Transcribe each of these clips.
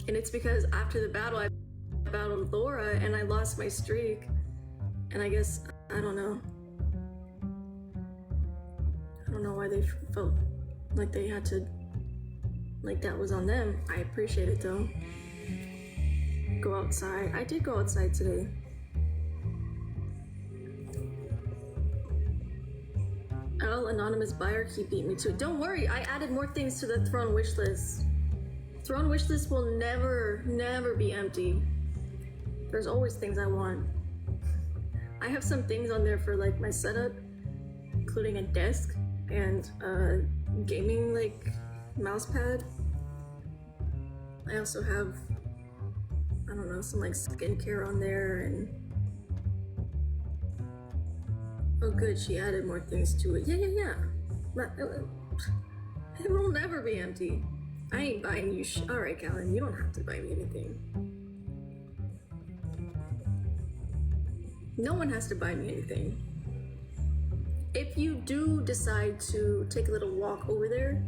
And it's because after the battle, I battled Laura and I lost my streak. And I guess, I don't know. I don't know why they felt like they had to, like that was on them. I appreciate it though. Go outside. I did go outside today. Oh, anonymous buyer key beat me to it. Don't worry, I added more things to the throne wish list. Throne wish list will never be empty. There's always things I want. I have some things on there for like my setup, including a desk and a gaming like mouse pad. I also have, I don't know, some like skincare on there and oh good, she added more things to it. Yeah. It will never be empty. I ain't buying you alright, Callan, you don't have to buy me anything. No one has to buy me anything. If you do decide to take a little walk over there,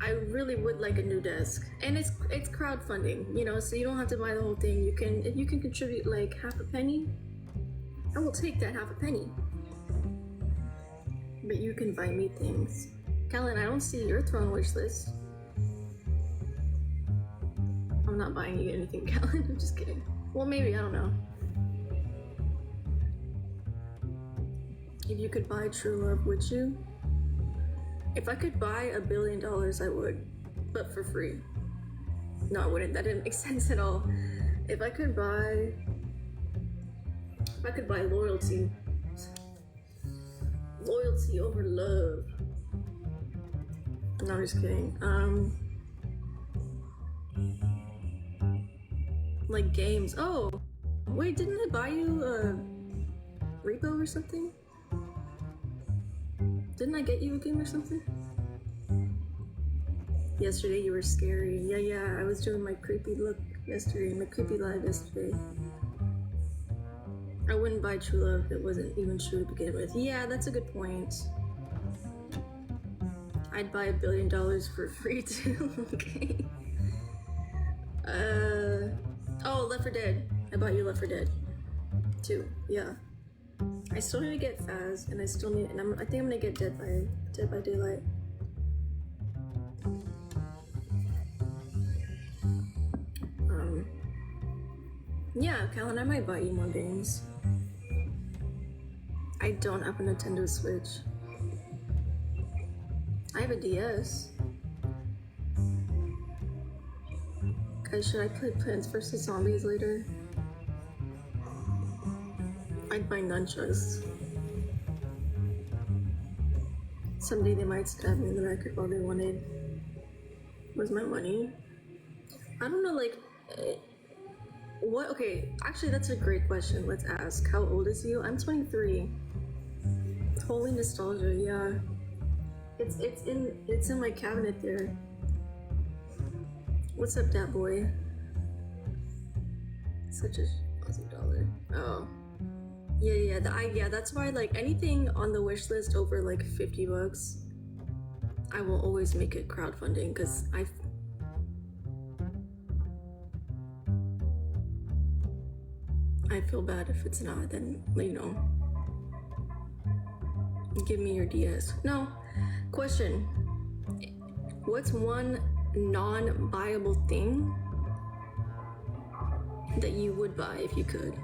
I really would like a new desk. And it's crowdfunding, you know, so you don't have to buy the whole thing. If you can contribute like half a penny, I will take that half a penny. But you can buy me things. Callan, I don't see your throne wish list. I'm not buying you anything, Callan. I'm just kidding. Well, maybe, I don't know. If you could buy true love, would you? If I could buy $1 billion, I would, but for free. No, I wouldn't. That didn't make sense at all. If I could buy loyalty. Loyalty over love. No, I'm just kidding. Like games. Oh, wait, didn't I buy you a repo or something? Didn't I get you a game or something? Yesterday you were scary. Yeah, I was doing my creepy look yesterday, my creepy live yesterday. I wouldn't buy true love if it wasn't even true to begin with. Yeah, that's a good point. I'd buy $1 billion for free too. Okay. Oh, Left 4 Dead. I bought you Left 4 Dead 2. Yeah. I still need to get Faz, and I still need, and I think I'm gonna get Dead by Daylight. Yeah, Callan, I might buy you more games. I don't have a Nintendo Switch. I have a DS. Guys, should I play Plants vs. Zombies later? I'd buy nunchucks. Someday they might stab me in the record while they wanted was my money. I don't know, like, what? Okay, actually, that's a great question. Let's ask. How old is you? I'm 23. Holy nostalgia, yeah. It's in my cabinet there. What's up, dat boy? Such a Aussie dollar. Oh. Yeah, that's why, like, anything on the wish list over like $50, I will always make it crowdfunding, because I feel bad if it's not, then, you know, give me your DS. No. Question. What's one non-buyable thing that you would buy if you could?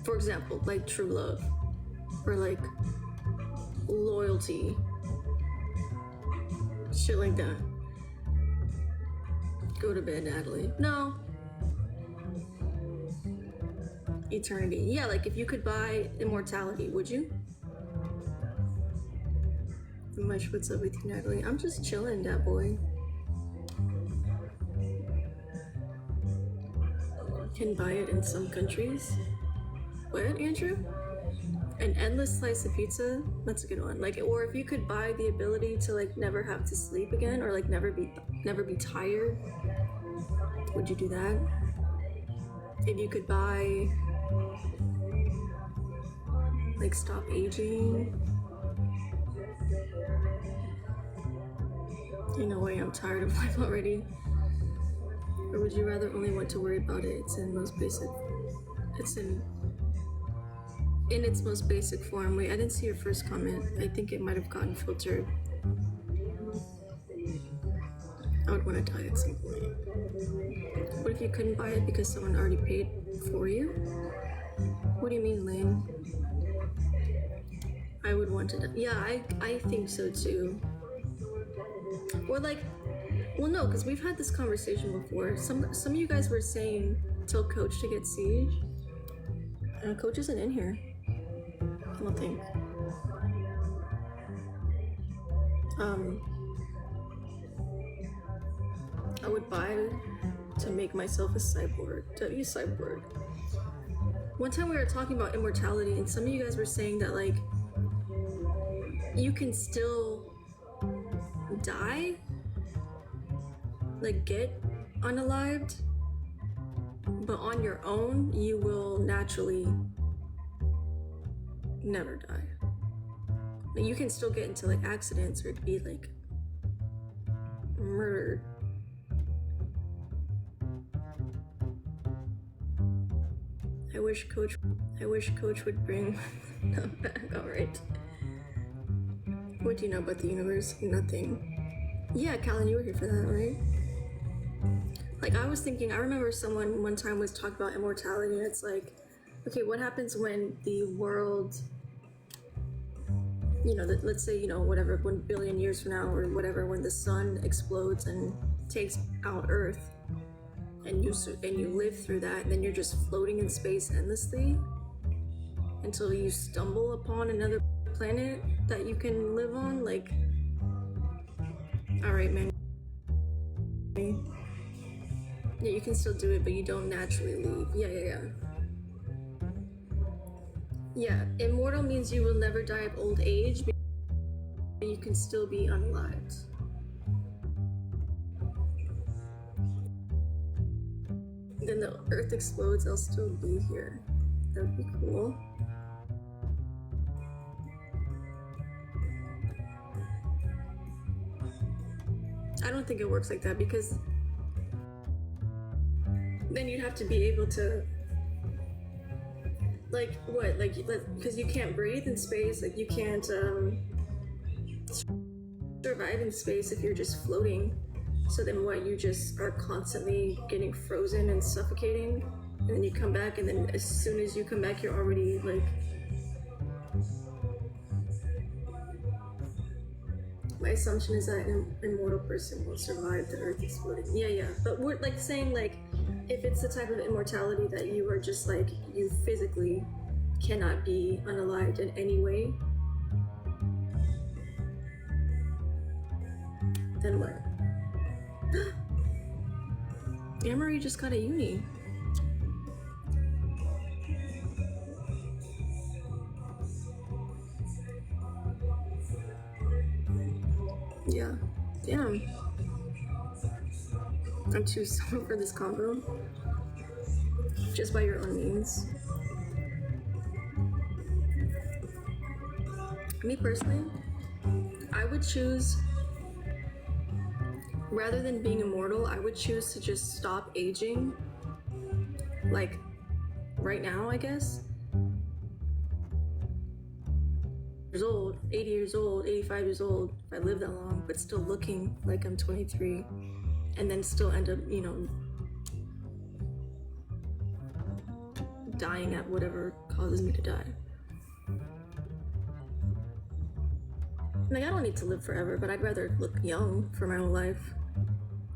For example, like true love, or like loyalty, shit like that. Go to bed, Natalie. No. Eternity. Yeah, like if you could buy immortality, would you? Much, what's up with you, Natalie? I'm just chilling, that boy. Can buy it in some countries. What, Andrew? An endless slice of pizza? That's a good one. Like, or if you could buy the ability to like never have to sleep again, or like never be tired, would you do that? If you could buy like stop aging. You know, I'm tired of life already. Or would you rather only want to worry about it? It's in most basic. It's in its most basic form. Wait, I didn't see your first comment. I think it might have gotten filtered. I would want to die at some point. What if you couldn't buy it because someone already paid for you? What do you mean, Lynn? I would want to die. Yeah, I think so too. Or like, well, no, because we've had this conversation before. Some of you guys were saying tell Coach to get Siege. Coach isn't in here. I don't think. I would buy to make myself a cyborg. Cyborg. One time we were talking about immortality, and some of you guys were saying that like you can still die, like get unalived, but on your own you will naturally never die. Like, you can still get into like accidents or be like murdered. I wish Coach would bring that back. Alright. What do you know about the universe? Nothing. Yeah, Callan, you were here for that, right? Like, I was thinking, I remember someone one time was talking about immortality, and it's like, okay, what happens when the world, you know, let's say, you know, whatever, 1 billion years from now or whatever, when the sun explodes and takes out Earth, and you live through that, and then you're just floating in space endlessly until you stumble upon another planet that you can live on. Like, all right, man. Yeah, you can still do it, but you don't naturally leave. Yeah, immortal means you will never die of old age, but you can still be unalived. Then the Earth explodes, I'll still be here. That would be cool. I don't think it works like that, because then you'd have to be able to, like, what? Like, because you can't breathe in space, like, you can't survive in space if you're just floating. So then what, you just are constantly getting frozen and suffocating, and then you come back, and then as soon as you come back, you're already, like, my assumption is that an immortal person will survive the Earth exploding. Yeah, but we're, like, saying, like, if it's the type of immortality that you are just, like, you physically cannot be unalived in any way, then what? Amory just got a uni. Yeah, damn. I'm too slow for this combo. Just by your own means. Me personally, I would choose, rather than being immortal, I would choose to just stop aging. Like, right now, I guess. 80 years old, 85 years old, if I live that long, but still looking like I'm 23, and then still end up, you know, dying at whatever causes me to die. Like, I don't need to live forever, but I'd rather look young for my whole life,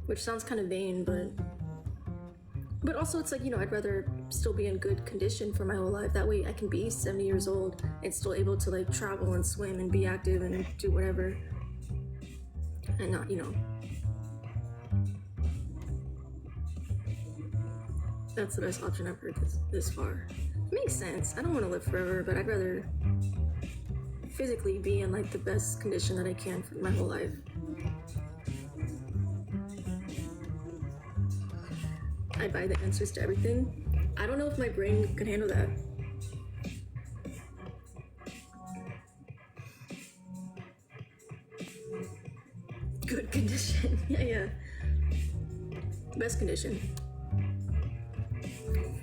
which sounds kind of vain, but also it's like, you know, I'd rather still be in good condition for my whole life. That way I can be 70 years old and still able to, like, travel and swim and be active and do whatever, and not, you know. That's the best option I've heard this far. It makes sense. I don't want to live forever, but I'd rather physically be in, like, the best condition that I can for my whole life. I buy the answers to everything. I don't know if my brain can handle that. Good condition. Yeah. Best condition.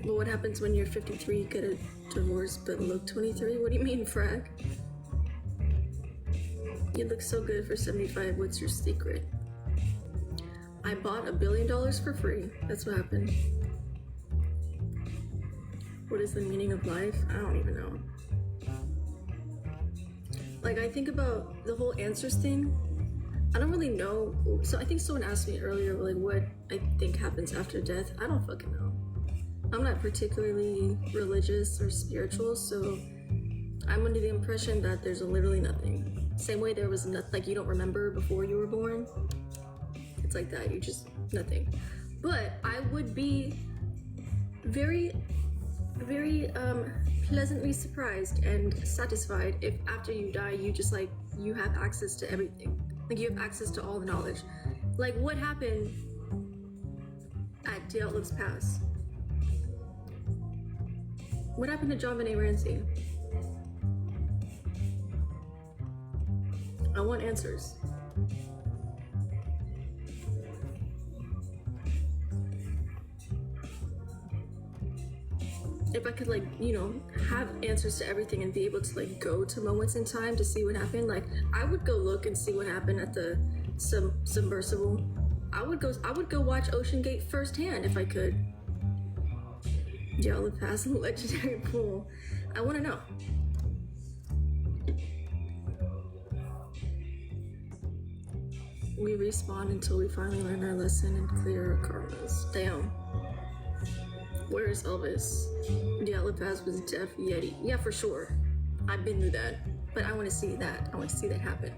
But what happens when you're 53, get a divorce, but look 23? What do you mean, frag? You look so good for 75. What's your secret? I bought $1 billion for free. That's what happened. What is the meaning of life? I don't even know. Like, I think about the whole answers thing. I don't really know. So I think someone asked me earlier, like, what I think happens after death. I don't fucking know. I'm not particularly religious or spiritual, so I'm under the impression that there's literally nothing. Same way there was nothing, like you don't remember before you were born. It's like that, you just, nothing. But I would be very, very pleasantly surprised and satisfied if after you die, you just like, you have access to everything. Like you have access to all the knowledge. Like what happened at The Outlook's Pass? What happened to John Benet Ramsey? I want answers. If I could, like, you know, have answers to everything and be able to, like, go to moments in time to see what happened, like, I would go look and see what happened at the submersible. I would go watch Ocean Gate firsthand if I could. Y'all live past the legendary pool. I want to know. We respawn until we finally learn our lesson and clear our karmas. Damn. Where's Elvis? The Outlet Pass was Def Yeti. Yeah, for sure. I've been through that. But I want to see that. I want to see that happen.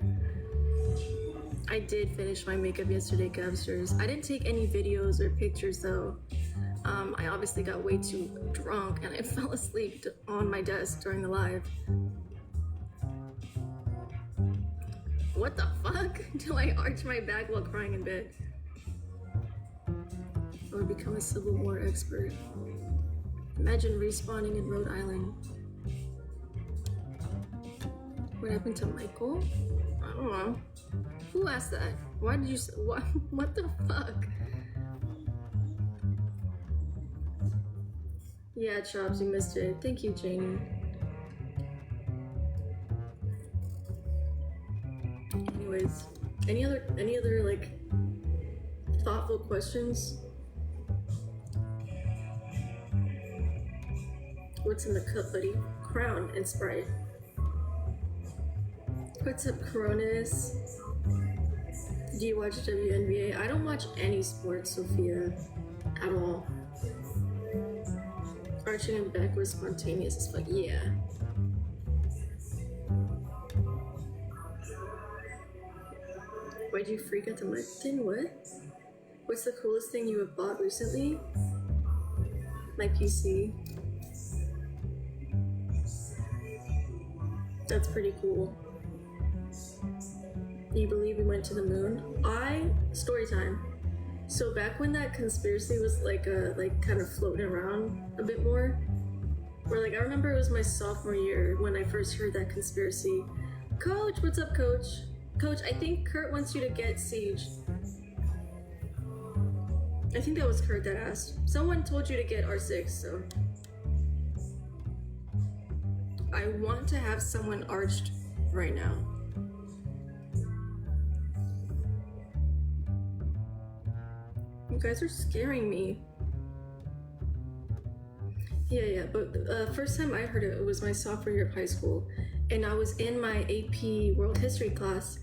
I did finish my makeup yesterday, Gabsters. I didn't take any videos or pictures though. I obviously got way too drunk and I fell asleep on my desk during the live. What the fuck? Till I arch my back while crying in bed. Or become a Civil War expert. Imagine respawning in Rhode Island. What happened to Michael? I don't know. Who asked that? Why did you say, what the fuck? Yeah, Chops, you missed it. Thank you, Janie. Anyways, any other like thoughtful questions? What's in the cup, buddy? Crown and Sprite. What's up, Cronus? Do you watch WNBA? I don't watch any sports, Sophia, at all. Arching in the back was spontaneous as fuck. Yeah. Why'd you freak out the mic thing? What? What's the coolest thing you have bought recently? My PC. That's pretty cool. Do you believe we went to the moon? Story time. So back when that conspiracy was like kind of floating around a bit more, where like I remember it was my sophomore year when I first heard that conspiracy. Coach, what's up, Coach? Coach, I think Kurt wants you to get Siege. I think that was Kurt that asked. Someone told you to get R6, so. I want to have someone arched right now. You guys are scaring me. Yeah, but first time I heard it, it was my sophomore year of high school. And I was in my AP World History class.